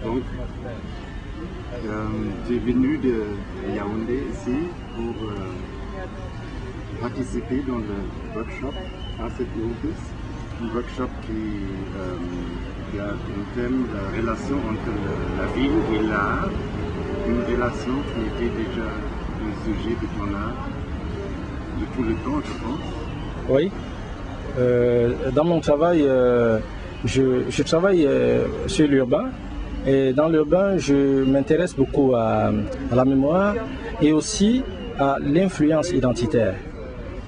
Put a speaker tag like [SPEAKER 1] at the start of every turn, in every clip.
[SPEAKER 1] Donc, tu es venu de Yaoundé ici pour participer dans le workshop Asset Locus, un workshop qui a comme thème la relation entre la ville et l'art, une relation qui était déjà le sujet de ton art de tout le temps, je pense.
[SPEAKER 2] Oui. Dans mon travail, je travaille sur l'urbain. Et dans l'urbain, je m'intéresse beaucoup à la mémoire et aussi à l'influence identitaire.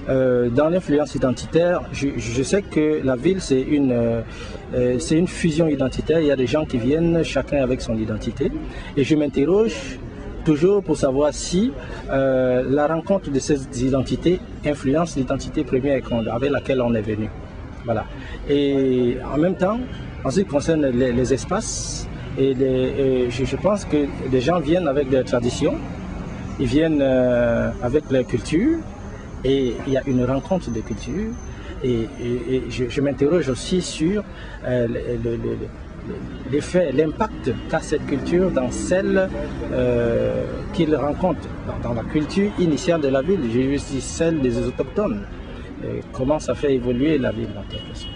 [SPEAKER 2] Dans l'influence identitaire, je sais que la ville, c'est une fusion identitaire. Il y a des gens qui viennent, chacun avec son identité. Et je m'interroge toujours pour savoir si la rencontre de ces identités influence l'identité première avec laquelle on est venu. Voilà. Et en même temps, en ce qui concerne les espaces, je pense que les gens viennent avec des traditions, ils viennent avec leur culture, et il y a une rencontre de cultures. Et je m'interroge aussi sur l'effet, l'impact qu'a cette culture dans celle qu'ils rencontrent, dans la culture initiale de la ville, je veux dire celle des autochtones. Comment ça fait évoluer la ville en quelque sorte.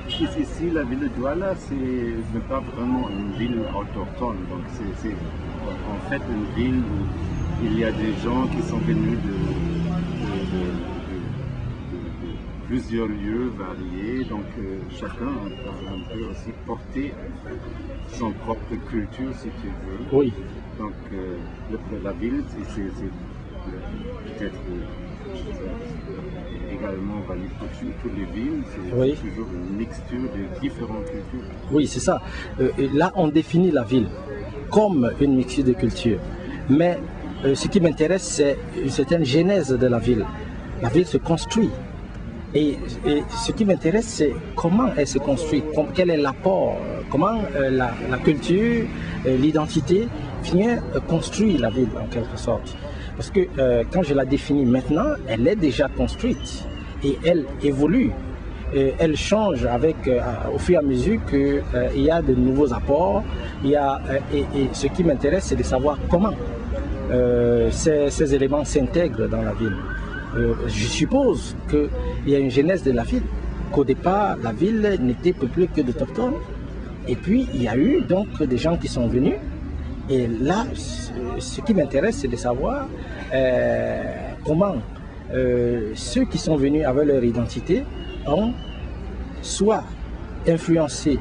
[SPEAKER 1] Ici, la ville de Douala, ce n'est pas vraiment une ville autochtone, donc c'est en fait une ville où il y a des gens qui sont venus de plusieurs lieux variés, donc chacun peut aussi porter son propre culture, si tu veux.
[SPEAKER 2] Oui.
[SPEAKER 1] Donc la ville, c'est peut-être également valide pour toutes les villes, c'est
[SPEAKER 2] oui.
[SPEAKER 1] toujours une mixture de différentes cultures.
[SPEAKER 2] Oui, c'est ça. Et là, on définit la ville comme une mixture de cultures. Mais ce qui m'intéresse, c'est une certaine genèse de la ville. La ville se construit. Et ce qui m'intéresse, c'est comment elle se construit, quel est l'apport, comment la culture, l'identité vient construire la ville en quelque sorte. Parce que quand je la définis maintenant, elle est déjà construite et elle évolue. Elle change au fur et à mesure qu'il y a de nouveaux apports. Et ce qui m'intéresse, c'est de savoir comment ces éléments s'intègrent dans la ville. Je suppose qu'il y a une genèse de la ville, qu'au départ, la ville n'était peuplée que d'autochtones. Et puis, il y a eu donc des gens qui sont venus. Et là, ce qui m'intéresse, c'est de savoir comment ceux qui sont venus avec leur identité ont soit influencé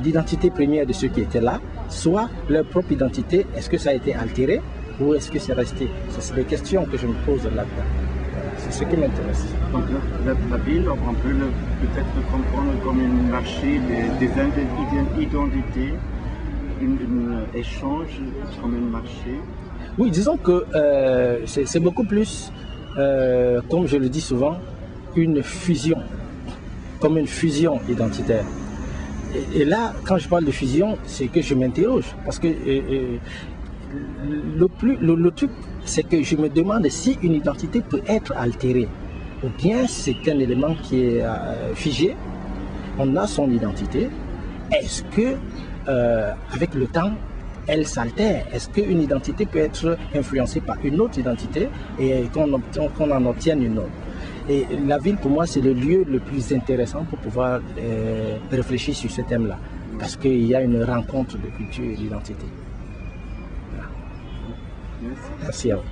[SPEAKER 2] l'identité première de ceux qui étaient là, soit leur propre identité. Est-ce que ça a été altéré ou est-ce que c'est resté? C'est des questions que je me pose là-dedans. C'est ce qui m'intéresse.
[SPEAKER 1] Donc la ville, on peut peut-être comprendre comme un marché des identités, un échange comme un marché.
[SPEAKER 2] Oui, disons que c'est beaucoup plus, comme je le dis souvent, une fusion, comme une fusion identitaire. Et là, quand je parle de fusion, c'est que je m'interroge, parce que le truc, c'est que je me demande si une identité peut être altérée, ou bien c'est un élément qui est figé, on a son identité, est-ce que avec le temps, elle s'altère? Est-ce qu'une identité peut être influencée par une autre identité et qu'on en obtienne une autre? Et la ville, pour moi, c'est le lieu le plus intéressant pour pouvoir réfléchir sur ce thème-là, parce qu'il y a une rencontre de culture et d'identité. Voilà. Merci à vous.